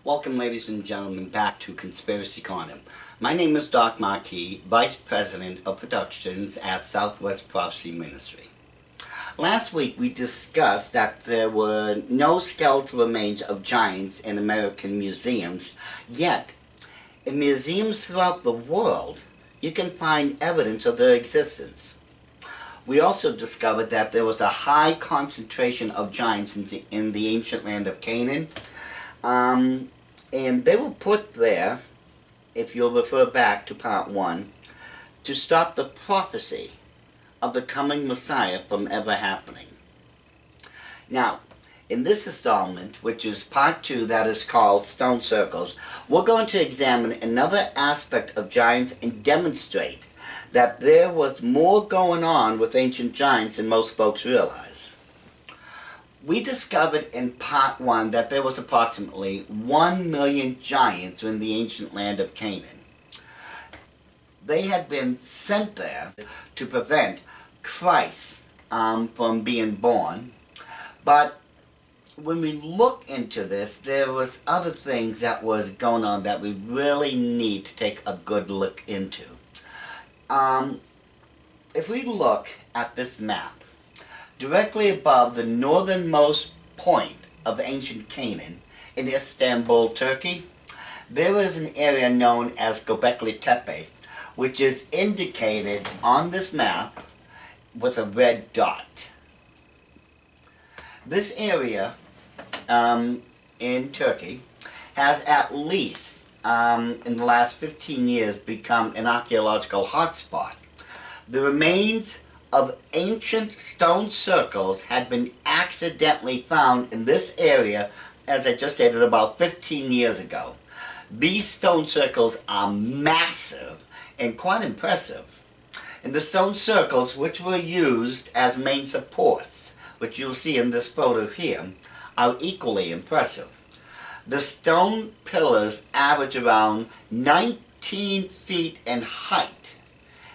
Welcome, ladies and gentlemen, back to Conspiracy Corner. My name is Dr. Marquis, Vice President of Productions at Southwest Prophecy Ministries. Last week we discussed that there were no skeletal remains of giants in American museums, yet in museums throughout the world you can find evidence of their existence. We also discovered that there was a high concentration of giants in the ancient land of Canaan. And they were put there, if you'll refer back to part 1, to stop the prophecy of the coming Messiah from ever happening. Now, in this installment, which is part 2 that is called Stone Circles, we're going to examine another aspect of giants and demonstrate that there was more going on with ancient giants than most folks realize. We discovered in part 1 that there was approximately 1 million giants in the ancient land of Canaan. They had been sent there to prevent Christ from being born, but when we look into this, there was other things that was going on that we really need to take a good look into. If we look at this map, directly above the northernmost point of ancient Canaan, in Istanbul, Turkey, there is an area known as Göbekli Tepe, which is indicated on this map with a red dot. This area in Turkey has at least, in the last 15 years, become an archaeological hotspot. The remains of ancient stone circles had been accidentally found in this area, as I just stated, about 15 years ago. These stone circles are massive and quite impressive. And the stone circles, which were used as main supports, which you'll see in this photo here, are equally impressive. The stone pillars average around 19 feet in height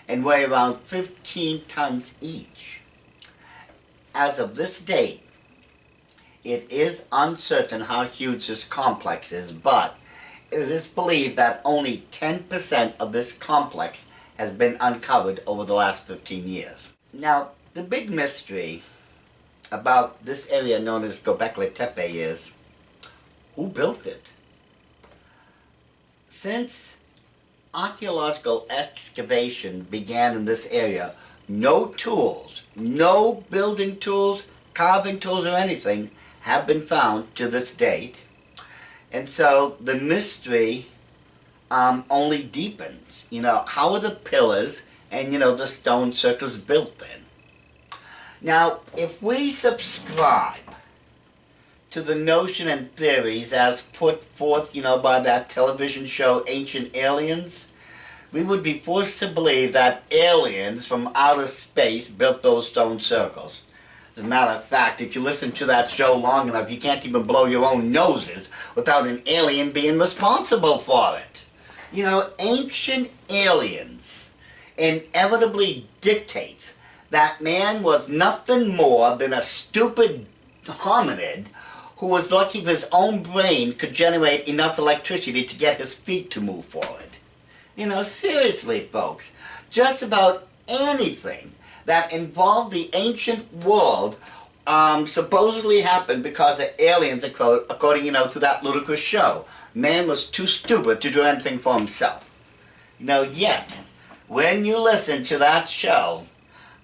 and weigh around 15 tons each. As of this date, it is uncertain how huge this complex is, but it is believed that only 10% of this complex has been uncovered over the last 15 years. Now, the big mystery about this area known as Göbekli Tepe is, who built it? Since archaeological excavation began in this area, no tools, no building tools, carving tools or anything have been found to this date. And so the mystery only deepens. How are the pillars and, the stone circles built then? Now, if we subscribe to the notion and theories as put forth, by that television show Ancient Aliens, we would be forced to believe that aliens from outer space built those stone circles. As a matter of fact, if you listen to that show long enough, you can't even blow your own noses without an alien being responsible for it. Ancient Aliens inevitably dictates that man was nothing more than a stupid hominid who was lucky if his own brain could generate enough electricity to get his feet to move forward. Seriously, folks, just about anything that involved the ancient world supposedly happened because of aliens, according, to that ludicrous show. Man was too stupid to do anything for himself. Yet, when you listen to that show,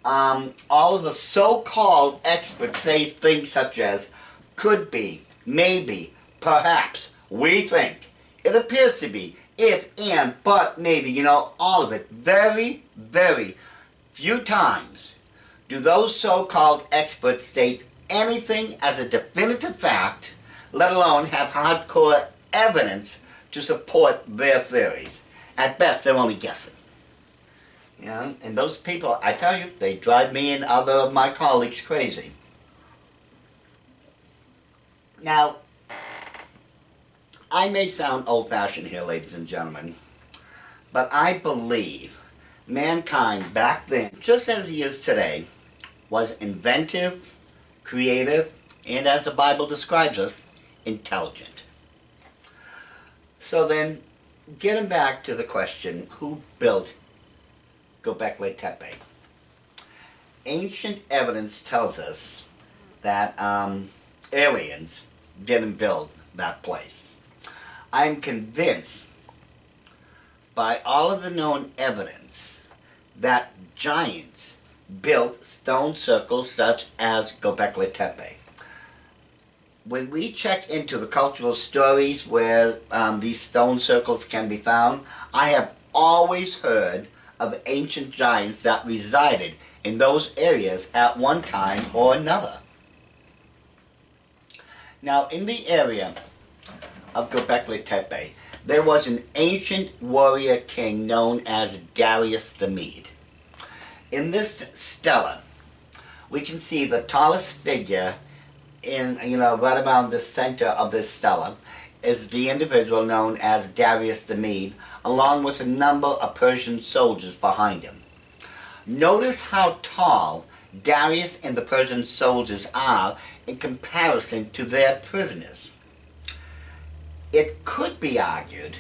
all of the so-called experts say things such as, could be, maybe, perhaps, we think, it appears to be, if, and, but, maybe, all of it. Very, very few times do those so-called experts state anything as a definitive fact, let alone have hardcore evidence to support their theories. At best, they're only guessing. And those people, I tell you, they drive me and other of my colleagues crazy. Now, I may sound old-fashioned here, ladies and gentlemen, but I believe mankind back then, just as he is today, was inventive, creative, and as the Bible describes us, intelligent. So then, getting back to the question, who built Göbekli Tepe? Ancient evidence tells us that aliens didn't build that place. I'm convinced by all of the known evidence that giants built stone circles such as Göbekli Tepe. When we check into the cultural stories where these stone circles can be found, I have always heard of ancient giants that resided in those areas at one time or another. Now, in the area of Göbekli Tepe, there was an ancient warrior king known as Darius the Mede. In this stela, we can see the tallest figure in, right around the center of this stela is the individual known as Darius the Mede, along with a number of Persian soldiers behind him. Notice how tall Darius and the Persian soldiers are in comparison to their prisoners. It could be argued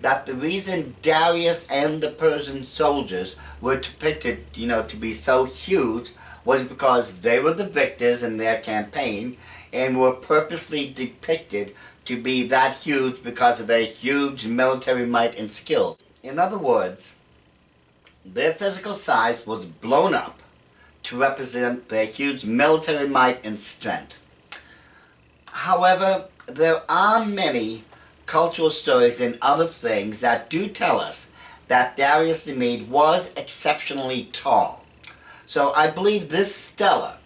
that the reason Darius and the Persian soldiers were depicted, to be so huge was because they were the victors in their campaign and were purposely depicted to be that huge because of their huge military might and skill. In other words, their physical size was blown up to represent their huge military might and strength. However, there are many cultural stories and other things that do tell us that Darius the Mede was exceptionally tall. So I believe this stela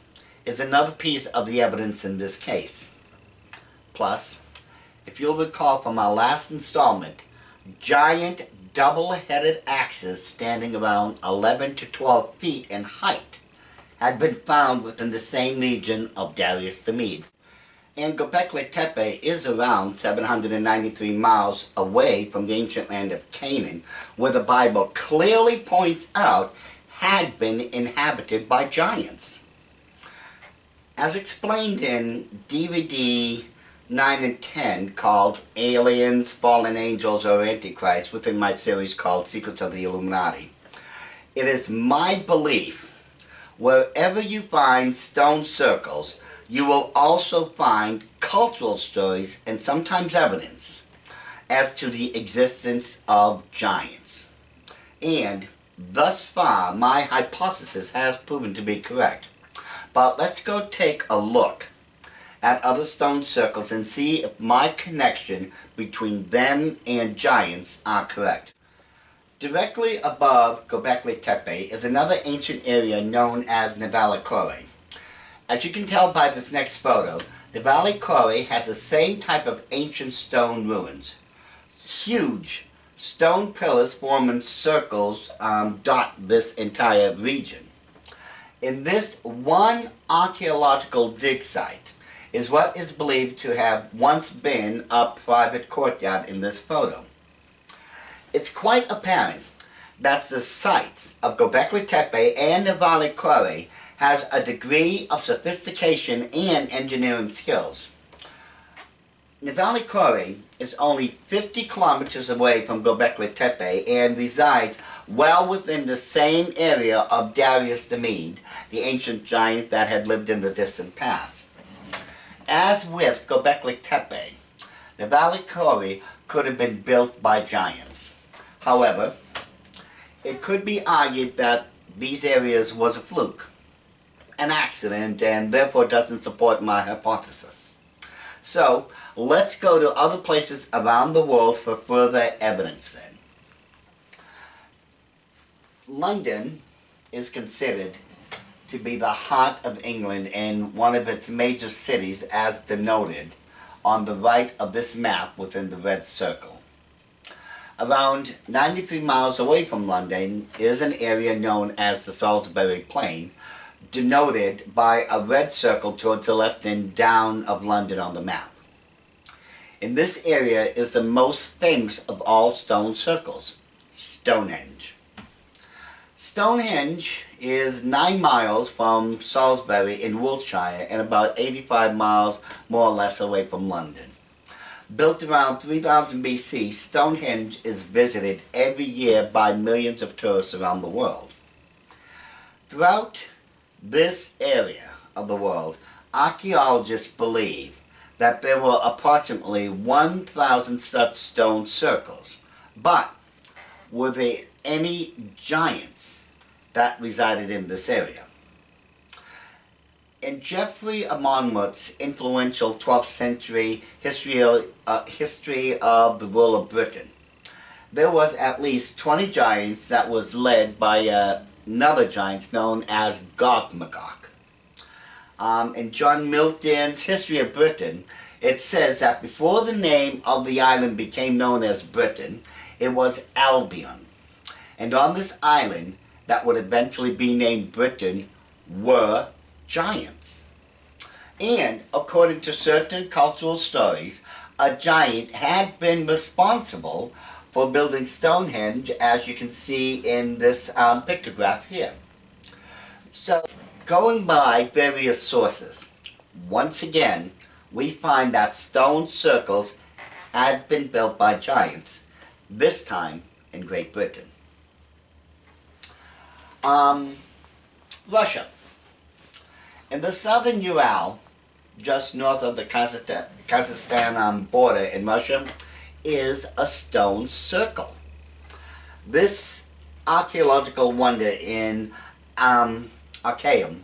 is another piece of the evidence in this case. Plus, if you'll recall from our last installment, giant double-headed axes standing around 11 to 12 feet in height had been found within the same region of Darius the Mede. And Göbekli Tepe is around 793 miles away from the ancient land of Canaan, where the Bible clearly points out had been inhabited by giants. As explained in DVD 9 and 10 called Aliens, Fallen Angels, or Antichrist within my series called Secrets of the Illuminati, it is my belief wherever you find stone circles, you will also find cultural stories and sometimes evidence as to the existence of giants. And thus far, my hypothesis has proven to be correct. But let's go take a look at other stone circles and see if my connection between them and giants are correct. Directly above Göbekli Tepe is another ancient area known as Nevala Kore. As you can tell by this next photo, Nevala Kore has the same type of ancient stone ruins. Huge stone pillars forming circles dot this entire region. In this one archaeological dig site is what is believed to have once been a private courtyard in this photo. It's quite apparent that the sites of Göbekli Tepe and Nevala Kore has a degree of sophistication and engineering skills. Nevala Kore is only 50 kilometers away from Göbekli Tepe and resides well within the same area of Darius the Mede, the ancient giant that had lived in the distant past. As with Göbekli Tepe, Nevala Kore could have been built by giants. However, it could be argued that these areas was a fluke, an accident, and therefore doesn't support my hypothesis. So, let's go to other places around the world for further evidence then. London is considered to be the heart of England and one of its major cities as denoted on the right of this map within the red circle. Around 93 miles away from London is an area known as the Salisbury Plain, denoted by a red circle towards the left and down of London on the map. In this area is the most famous of all stone circles, Stonehenge. Stonehenge is 9 miles from Salisbury in Wiltshire and about 85 miles more or less away from London. Built around 3000 BC, Stonehenge is visited every year by millions of tourists around the world. Throughout this area of the world, archaeologists believe that there were approximately 1,000 such stone circles. But were there any giants that resided in this area? In Geoffrey of Monmouth's influential 12th century history of the rule of Britain, there was at least 20 giants that was led by another giant known as Gog Magog. In John Milton's History of Britain, it says that before the name of the island became known as Britain, it was Albion. And on this island, that would eventually be named Britain, were giants. And according to certain cultural stories, a giant had been responsible for building Stonehenge, as you can see in this pictograph here. So, going by various sources, once again, we find that stone circles had been built by giants, this time in Great Britain. Russia. In the southern Ural, just north of the Kazakhstan border in Russia, is a stone circle. This archaeological wonder in Archaeum,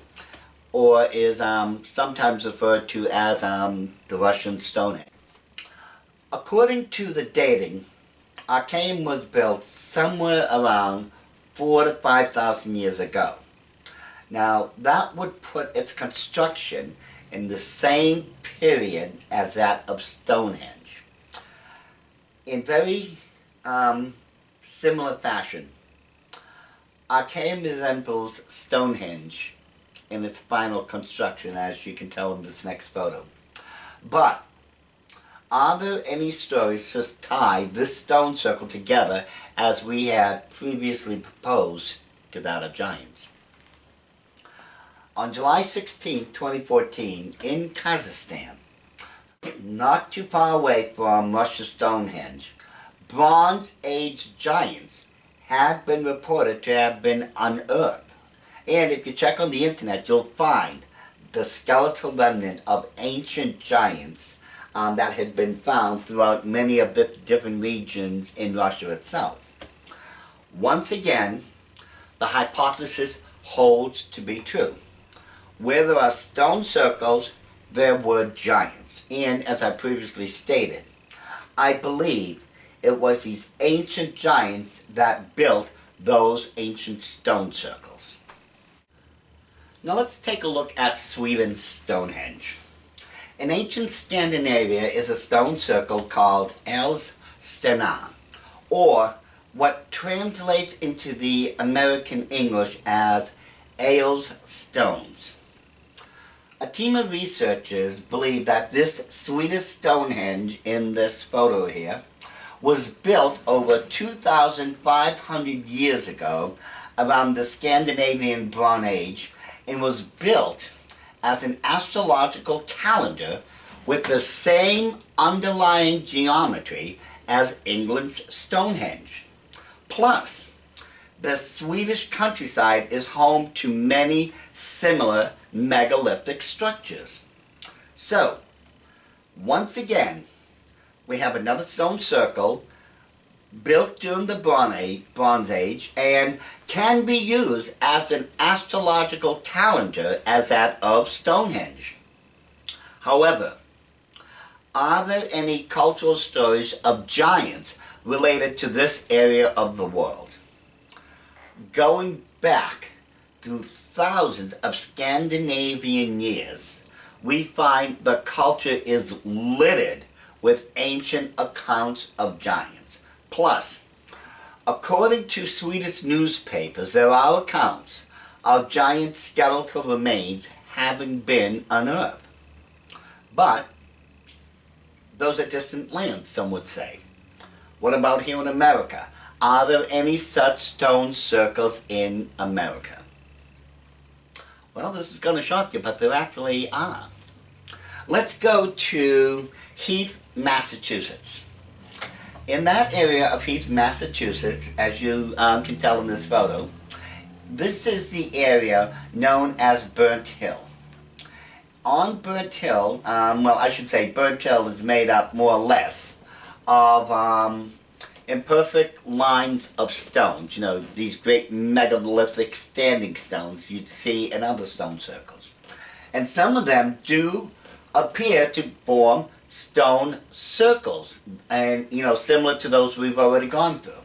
or is sometimes referred to as the Russian Stonehenge. According to the dating, Archaeum was built somewhere around 4,000 to 5,000 years ago. Now, that would put its construction in the same period as that of Stonehenge. In very similar fashion, Archaeum resembles Stonehenge in its final construction, as you can tell in this next photo. But are there any stories to tie this stone circle together as we had previously proposed to that of giants? On July 16, 2014, in Kazakhstan, not too far away from Russia's Stonehenge, Bronze Age giants had been reported to have been unearthed. And if you check on the internet, you'll find the skeletal remnant of ancient giants that had been found throughout many of the different regions in Russia itself. Once again, the hypothesis holds to be true. Where there are stone circles, there were giants. And as I previously stated, I believe it was these ancient giants that built those ancient stone circles. Now let's take a look at Sweden's Stonehenge. In ancient Scandinavia is a stone circle called Älvstena, or what translates into the American English as Ailes Stones. A team of researchers believe that this Swedish Stonehenge in this photo here was built over 2,500 years ago around the Scandinavian Bronze Age, and was built as an astrological calendar with the same underlying geometry as England's Stonehenge. Plus, the Swedish countryside is home to many similar megalithic structures. So, once again, we have another stone circle built during the Bronze Age and can be used as an astrological calendar as that of Stonehenge. However, are there any cultural stories of giants related to this area of the world? Going back through thousands of Scandinavian years, we find the culture is littered with ancient accounts of giants. Plus, according to Swedish newspapers, there are accounts of giant skeletal remains having been unearthed. But those are distant lands, some would say. What about here in America? Are there any such stone circles in America? Well, this is going to shock you, but there actually are. Let's go to Heath, Massachusetts. In that area of Heath, Massachusetts, as you can tell in this photo, this is the area known as Burnt Hill. On Burnt Hill, well, I should say Burnt Hill is made up more or less of imperfect lines of stones, you know, these great megalithic standing stones you'd see in other stone circles. And some of them do appear to form stone circles, and, you know, similar to those we've already gone through.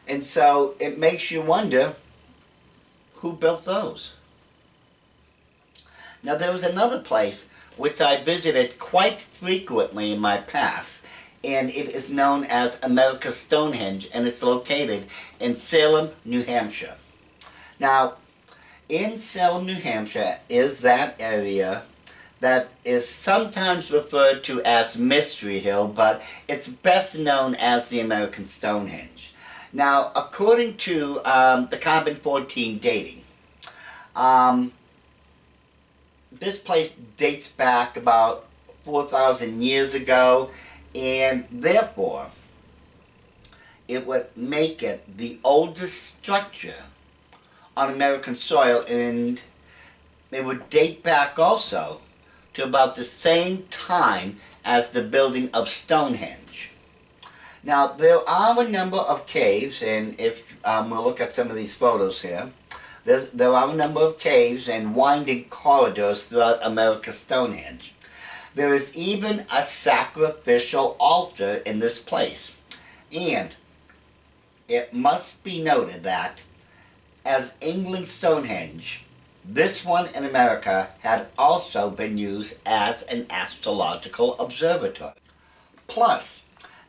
And so it makes you wonder, who built those? Now, there was another place which I visited quite frequently in my past, and it is known as America's Stonehenge, and it's located in Salem, New Hampshire. Now, in Salem, New Hampshire is that area that is sometimes referred to as Mystery Hill, but it's best known as the American Stonehenge. Now, according to the carbon-14 dating, this place dates back about 4,000 years ago, and therefore it would make it the oldest structure on American soil, and it would date back also to about the same time as the building of Stonehenge. Now, there are a number of caves, and if we'll look at some of these photos here, there are a number of caves and winding corridors throughout America's Stonehenge. There is even a sacrificial altar in this place. And it must be noted that, as England's Stonehenge, this one in America had also been used as an astrological observatory. Plus,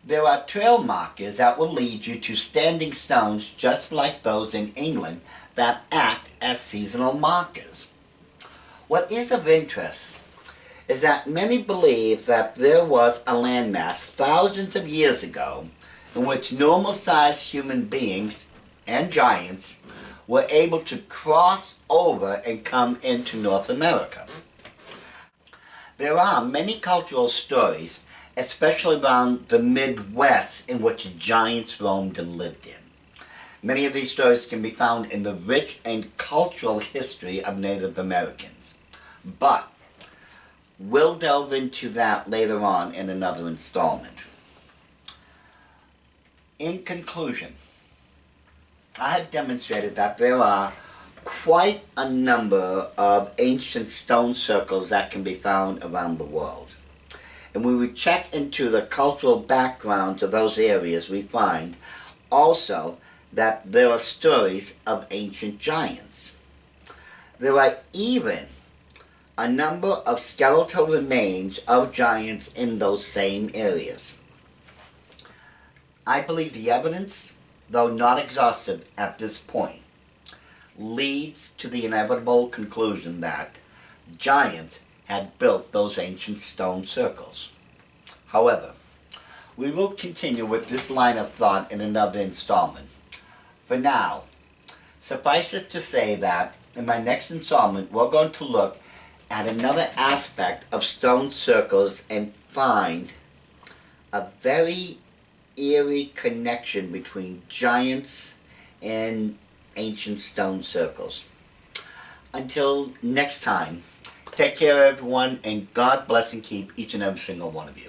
there are trail markers that will lead you to standing stones just like those in England that act as seasonal markers. What is of interest is that many believe that there was a landmass thousands of years ago in which normal-sized human beings and giants were able to cross over and come into North America. There are many cultural stories, especially around the Midwest, in which giants roamed and lived in. Many of these stories can be found in the rich and cultural history of Native Americans. But we'll delve into that later on in another installment. In conclusion, I have demonstrated that there are quite a number of ancient stone circles that can be found around the world. And when we check into the cultural backgrounds of those areas, we find also that there are stories of ancient giants. There are even a number of skeletal remains of giants in those same areas. I believe the evidence, though not exhaustive at this point, leads to the inevitable conclusion that giants had built those ancient stone circles. However, we will continue with this line of thought in another installment. For now, suffice it to say that in my next installment, we're going to look at another aspect of stone circles and find a very eerie connection between giants and ancient stone circles. Until next time, take care everyone, and God bless and keep each and every single one of you.